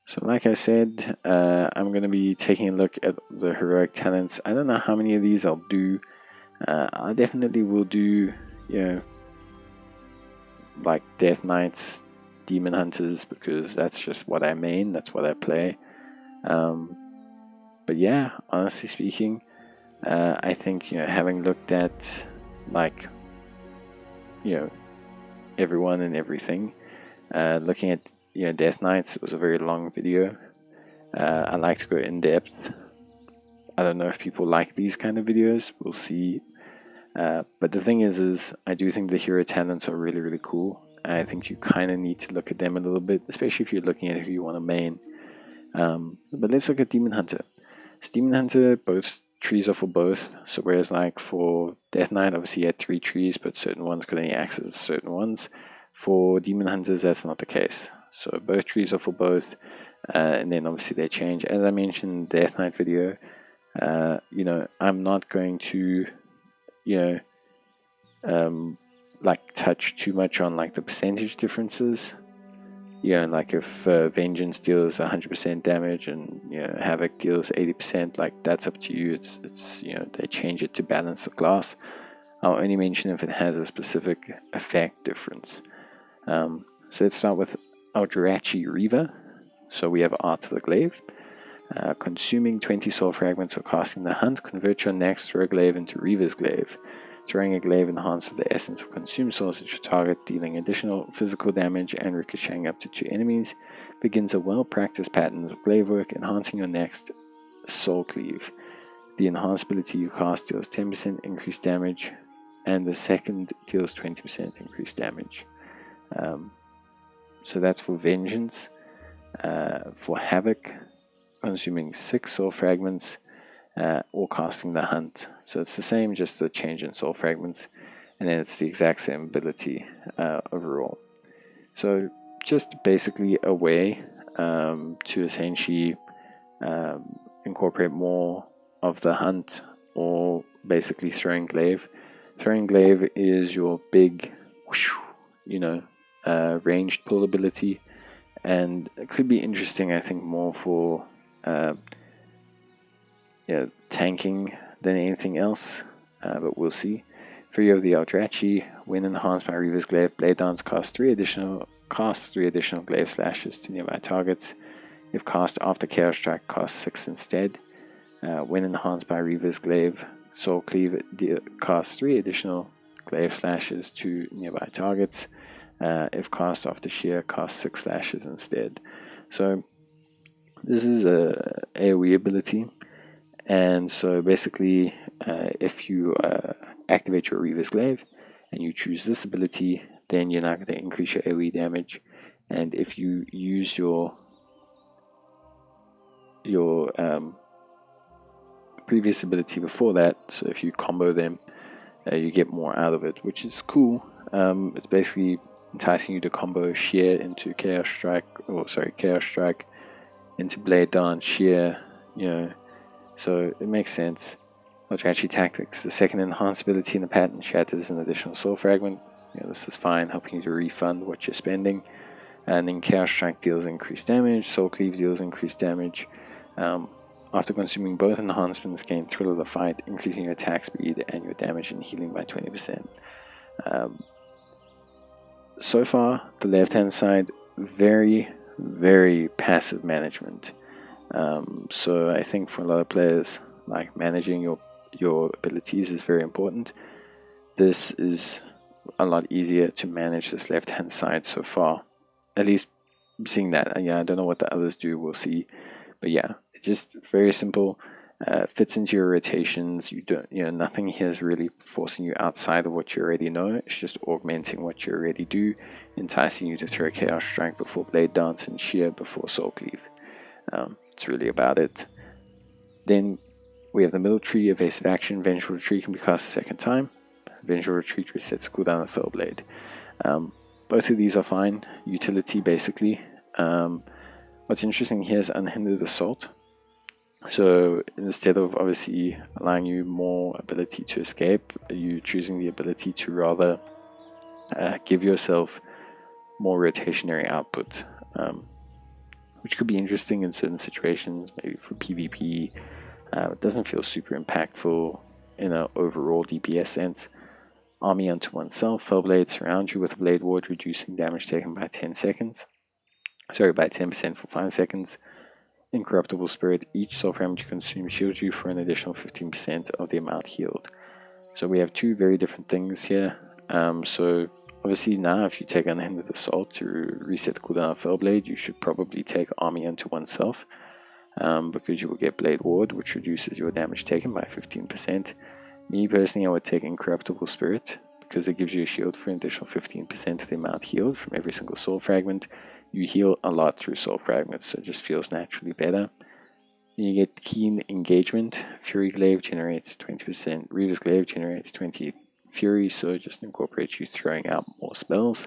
So like I said, I'm going to be taking a look at the heroic talents. I don't know how many of these I'll do. I definitely will do, you know, like Death Knights, Demon Hunters, because that's just what I main, that's what I play. But yeah, honestly speaking, I think, you know, having looked at, like, you know, everyone and everything, looking at, you know, Death Knights, it was a very long video. I like to go in depth. I don't know if people like these kind of videos. We'll see. But the thing is I do think the hero talents are really, really cool. I think you kind of need to look at them a little bit, especially if you're looking at who you want to main. But let's look at Demon Hunter. So Demon Hunter, both trees are for both. So whereas like for Death Knight, obviously you had 3 trees, but certain ones could only access certain ones. For Demon Hunters, that's not the case. So both trees are for both. And then obviously they change. As I mentioned in the Death Knight video, you know, I'm not going to, you know, like touch too much on like the percentage differences. You know, like if Vengeance deals 100% damage and, you know, Havoc deals 80%, like that's up to you. It's you know, they change it to balance the class. I'll only mention if it has a specific effect difference. So let's start with Eldrachi Reaver. So we have Art of the Glaive. Consuming 20 soul fragments or casting the hunt, convert your next throw glaive into Reaver's Glaive. Throwing a glaive enhanced with the essence of consumed souls at your target, dealing additional physical damage and ricocheting up to 2 enemies. Begins a well-practiced pattern of glaive work, enhancing your next soul cleave. The enhanced ability you cast deals 10% increased damage, and the second deals 20% increased damage. So that's for Vengeance. For Havoc, consuming 6 soul fragments or casting the hunt. So it's the same, just the change in soul fragments, and then it's the exact same ability overall. So just basically a way to essentially incorporate more of the hunt, or basically throwing glaive. Throwing glaive is your big, you know, ranged pull ability, and it could be interesting, I think, more for tanking than anything else, but we'll see. Fury of the Eldrachi, when enhanced by Reaver's Glaive, Blade Dance casts 3 additional glaive slashes to nearby targets. If cast after Chaos Strike, costs 6 instead. When enhanced by Reaver's Glaive, Soul Cleave casts 3 additional glaive slashes to nearby targets. If cast after Shear, costs 6 slashes instead. So this is a AoE ability. And so basically, if you activate your Reaver's Glaive and you choose this ability, then you're not going to increase your AoE damage. And if you use your previous ability before that, so if you combo them, you get more out of it, which is cool. It's basically enticing you to combo Shear into Chaos Strike into Blade Dance, Shear, you know. So it makes sense. Eldrachi Tactics, the second enhanced ability in the pattern shatters an additional soul fragment. You know, this is fine, helping you to refund what you're spending. And then Chaos Strike deals increased damage, Soul Cleave deals increased damage. After consuming both enhancements, gain Thrill of the Fight, increasing your attack speed and your damage and healing by 20%. So far, the left-hand side, very, very passive management. So I think for a lot of players, like, managing your abilities is very important. This is a lot easier to manage this left-hand side so far. At least seeing that. Yeah, I don't know what the others do, we'll see. But yeah, it's just very simple. Fits into your rotations. Nothing here is really forcing you outside of what you already know. It's just augmenting what you already do, enticing you to throw Chaos Strike before Blade Dance and Shear before Soul Cleave. It's really about it. Then we have the middle tree, Evasive Action. Vengeful Retreat can be cast a second time. Vengeful Retreat resets cooldown of Fell Blade. Both of these are fine. Utility, basically. What's interesting here is Unhindered Assault. So instead of obviously allowing you more ability to escape, you're choosing the ability to rather give yourself more rotationary output, which could be interesting in certain situations, maybe for PvP. It doesn't feel super impactful in an overall DPS sense. Army unto oneself. Fell blades surround you with a blade ward, reducing damage taken by 10 seconds. Sorry, by 10% for 5 seconds. Incorruptible Spirit. Each soul fragment you consume shields you for an additional 15% of the amount healed. So we have two very different things here. So obviously now if you take Unhindered Assault to reset the cooldown of Fellblade, you should probably take Army unto oneself, because you will get Blade Ward, which reduces your damage taken by 15%. Me personally, I would take Incorruptible Spirit, because it gives you a shield for an additional 15% of the amount healed from every single soul fragment. You heal a lot through soul fragments, so it just feels naturally better. You get Keen Engagement. Fury Glaive generates 20%. Reaver's Glaive generates 20 Fury, so it just incorporates you throwing out more spells.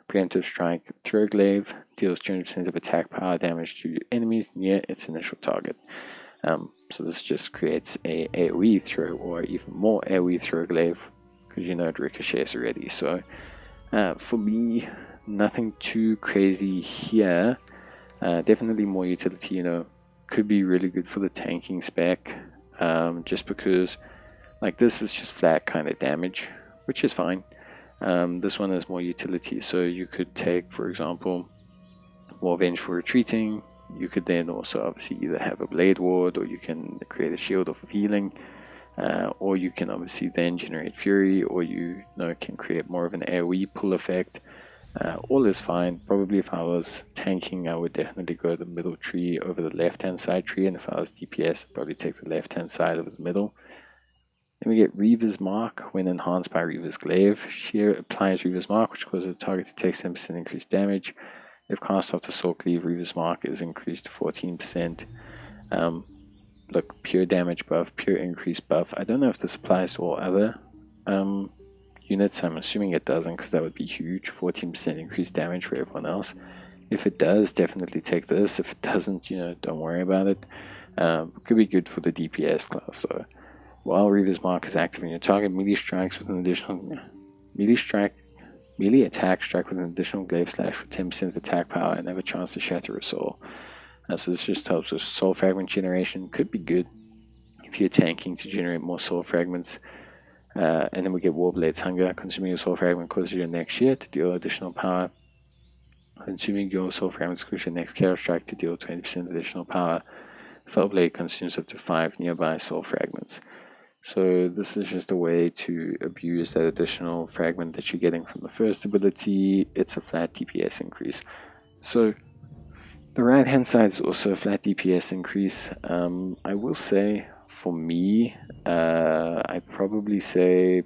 Preemptive Strike. Throw Glaive deals 200% of attack power damage to enemies near its initial target. So this just creates a AoE throw, or even more AoE throw glaive, because you know it ricochets already. So for me, nothing too crazy here. Definitely more utility, could be really good for the tanking spec, just because like this is just flat kind of damage, which is fine. This one has more utility, so you could take, for example, more vengeful retreating. You could then also obviously either have a blade ward, or you can create a shield of healing, or you can obviously then generate fury, or you can create more of an AoE pull effect. All is fine. Probably if I was tanking, I would definitely go the middle tree over the left hand side tree, and if I was DPS, I'd probably take the left hand side over the middle. Then we get Reaver's Mark. When enhanced by Reaver's Glaive, Shear applies Reaver's Mark, which causes the target to take 7% increased damage. If cast after Soul Cleave, Reaver's Mark is increased to 14%. Look, pure damage buff, pure increase buff. I don't know if this applies to all other units. I'm assuming it doesn't, because that would be huge. 14% increased damage for everyone else. If it does, definitely take this. If it doesn't, don't worry about it. Could be good for the DPS class though. While Reaver's Mark is active in your target, melee strikes with an additional melee attack strike with an additional glaive slash for 10% of attack power and have a chance to shatter a soul. So this just helps with soul fragment generation. Could be good if you're tanking to generate more soul fragments. And then we get Warblade's Hunger. Consuming your soul fragment causes your next shear to deal additional power. Consuming your soul fragments causes your next Chaos Strike to deal 20% additional power. Fellblade consumes up to 5 nearby soul fragments. So this is just a way to abuse that additional fragment that you're getting from the first ability. It's a flat DPS increase. So the right hand side is also a flat DPS increase. I will say, for me, I'd probably say,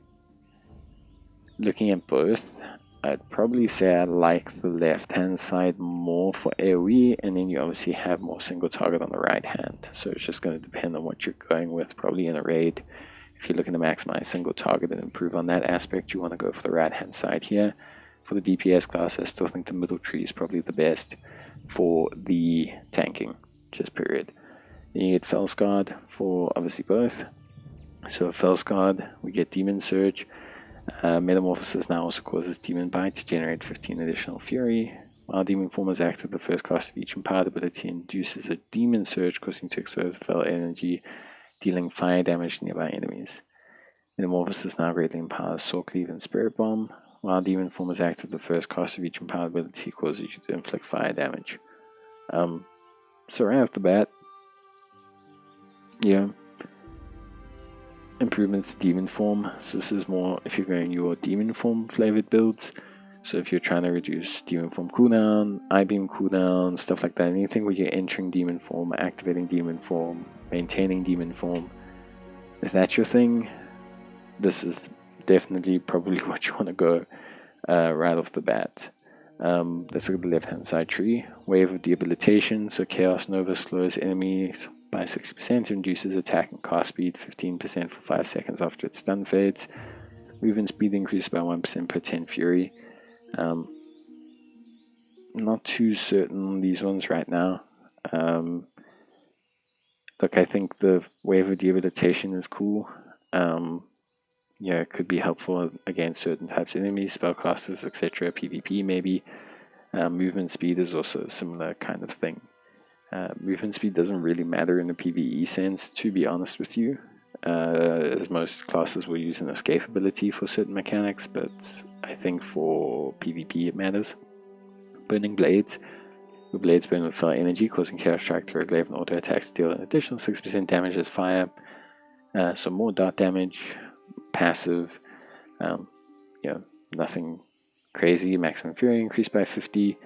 looking at both, I'd probably say I like the left hand side more for AoE, and then you obviously have more single target on the right hand. So it's just going to depend on what you're going with. Probably in a raid, if you're looking to maximize single target and improve on that aspect, you want to go for the right hand side here. For the DPS class, I still think the middle tree is probably the best for the tanking, just period. Then you get Fellsguard for obviously both. So Fellsguard, we get Demon Surge. Metamorphosis now also causes Demon Bite to generate 15 additional Fury. While Demon Form is active, the first cast of each empowered ability induces a Demon Surge, causing to expose Fell energy, dealing fire damage to nearby enemies. Metamorphosis now greatly empowers Soul Cleave and Spirit Bomb. While Demon Form is active, the first cast of each empowered ability causes you to inflict fire damage. So right off the bat, yeah, improvements to Demon Form. So this is more if you're going your Demon Form flavored builds. So if you're trying to reduce Demon Form cooldown, I-Beam cooldown, stuff like that, anything where you're entering Demon Form, activating Demon Form, maintaining Demon Form, if that's your thing, this is definitely probably what you want to go right off the bat. Let's look at the left hand side tree. Wave of Debilitation. So Chaos Nova slows enemies by 60%, reduces attack and cast speed 15% for 5 seconds after its stun fades. Movement speed increases by 1% per 10 Fury. Not too certain on these ones right now. Look, I think the Wave of Debilitation is cool. It could be helpful against certain types of enemies, spellcasters, etc., PvP maybe. Movement speed is also a similar kind of thing. Movement speed doesn't really matter in the PvE sense, to be honest with you, as most classes will use an escape ability for certain mechanics, but I think for PvP it matters. Burning Blades. Your blades burn with fire energy, causing Chaos Strike to regulate and auto attacks to deal an additional 6% damage as fire. So more dart damage, passive, nothing crazy. Maximum Fury increased by 50.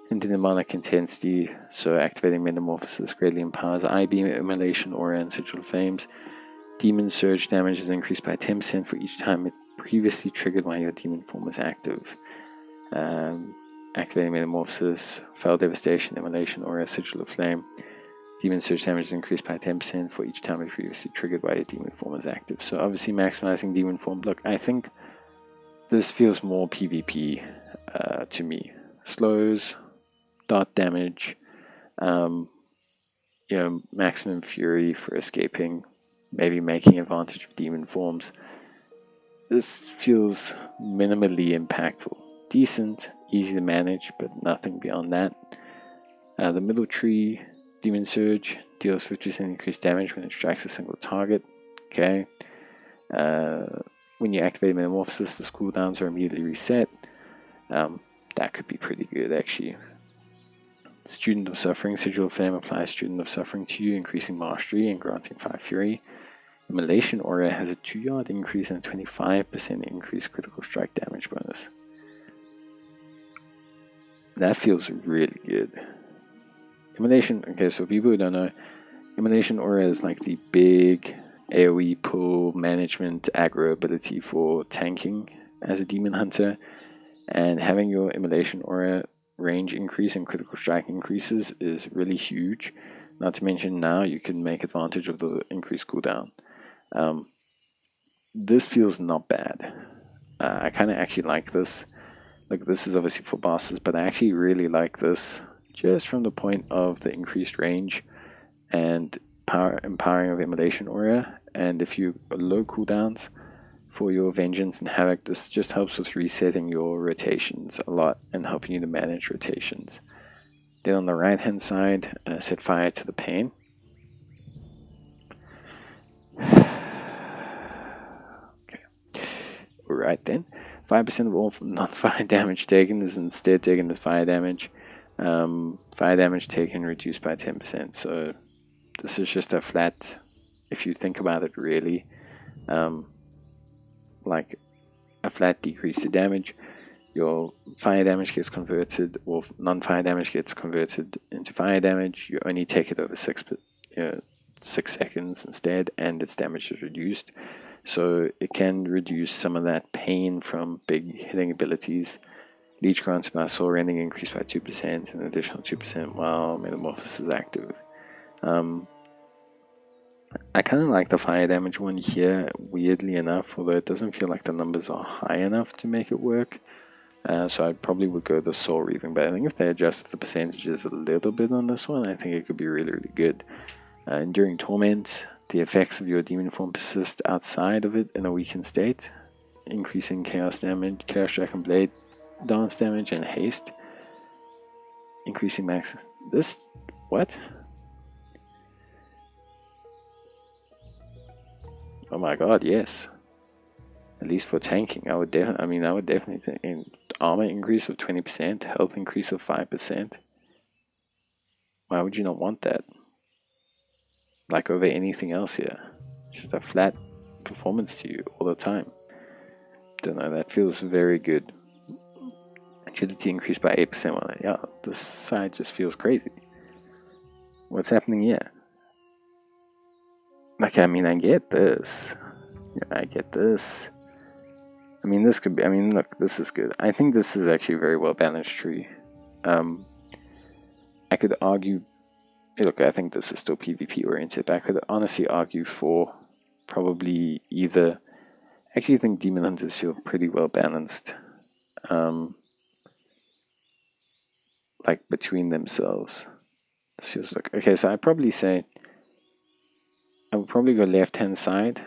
Into demonic intensity, so activating Metamorphosis greatly empowers Eye Beam, Immolation, Aura, and Sigil of Flames. Demon Surge damage is increased by 10% for each time it previously triggered while your demon form was active. Activating Metamorphosis, Fell Devastation, Immolation, Aura, Sigil of Flame. Demon Surge damage is increased by 10% for each time it previously triggered while your demon form was active. So obviously maximizing demon form. Look, I think this feels more PvP to me. Slows, dot damage, maximum fury for escaping, maybe making advantage of demon forms. This feels minimally impactful. Decent, easy to manage, but nothing beyond that. The middle tree, Demon Surge, deals 50% increased damage when it strikes a single target. Okay. When you activate Metamorphosis, the cooldowns are immediately reset. That could be pretty good, actually. Student of Suffering, Sigil of Flame applies Student of Suffering to you, increasing Mastery and granting 5 Fury. Immolation Aura has a 2-yard increase and a 25% increased critical strike damage bonus. That feels really good. Immolation, okay, so people who don't know, Immolation Aura is like the big AoE pull management aggro ability for tanking as a demon hunter, and having your Immolation Aura range increase and critical strike increases is really huge. Not to mention now you can make advantage of the increased cooldown. This feels not bad. I kind of actually like this. Like, this is obviously for bosses, but I actually really like this just from the point of the increased range and empowering of Immolation Aura. And if you low cooldowns for your Vengeance and Havoc, this just helps with resetting your rotations a lot and helping you to manage rotations. Then on the right hand side, set fire to the pain. Okay. Alright then. 5% of all non-fire damage taken is instead taken as fire damage. Fire damage taken reduced by 10%. So this is just a flat, if you think about it really, like a flat decrease to damage. Your fire damage gets converted, or non-fire damage gets converted into fire damage. You only take it over 6 seconds instead, and its damage is reduced. So it can reduce some of that pain from big hitting abilities. Leech grants by soul rending increased by 2%, an additional 2% while Metamorphosis is active. I kind of like the fire damage one here, weirdly enough, although it doesn't feel like the numbers are high enough to make it work. So I probably would go the Soul Reaving, but I think if they adjusted the percentages a little bit on this one, I think it could be really, really good. Enduring Torment, the effects of your demon form persist outside of it in a weakened state, increasing chaos damage, chaos strike and blade dance damage, and haste. Increasing max. This, what? Oh my god, yes. At least for tanking, I would definitely think armor increase of 20%, health increase of 5%. Why would you not want that? Like over anything else here. Just a flat performance to you all the time. Don't know, that feels very good. Agility increased by 8%. Well, yeah, this side just feels crazy. What's happening here? Like, I mean, I get this. Yeah, I get this. I mean, this could be, I mean, look, this is good. I think this is actually a very well balanced tree. I could argue, look, I think this is still PvP oriented, but I could honestly argue for probably either. I actually think Demon Hunters feel pretty well balanced. Like between themselves. This feels like, okay, so I'd probably say, I would probably go left hand side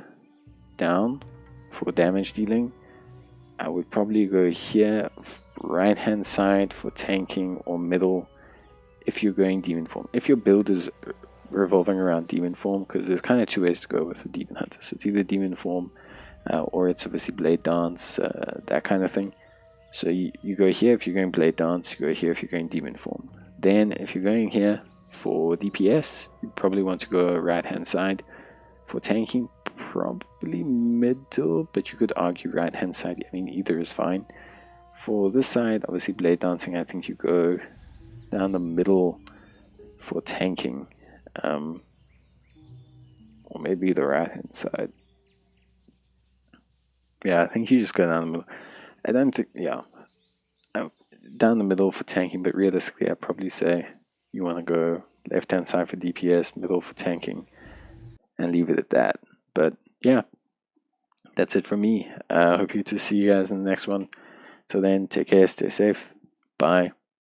down for damage dealing. I would probably go here right hand side for tanking, or middle if you're going demon form. If your build is revolving around demon form, because there's kind of two ways to go with a demon hunter. So it's either demon form, or it's obviously blade dance, that kind of thing. So you go here if you're going blade dance, you go here if you're going demon form. Then if you're going here for DPS, you probably want to go right hand side. For tanking, probably middle, but you could argue right hand side. I mean, either is fine. For this side, obviously blade dancing, I think you go down the middle for tanking, or maybe the right hand side. Yeah, I think you just go down the middle. I don't think, yeah, down the middle for tanking, but realistically, I'd probably say you want to go left hand side for DPS, middle for tanking, and leave it at that. But yeah, that's it from me. I hope to see you guys in the next one. So then, take care, stay safe, bye.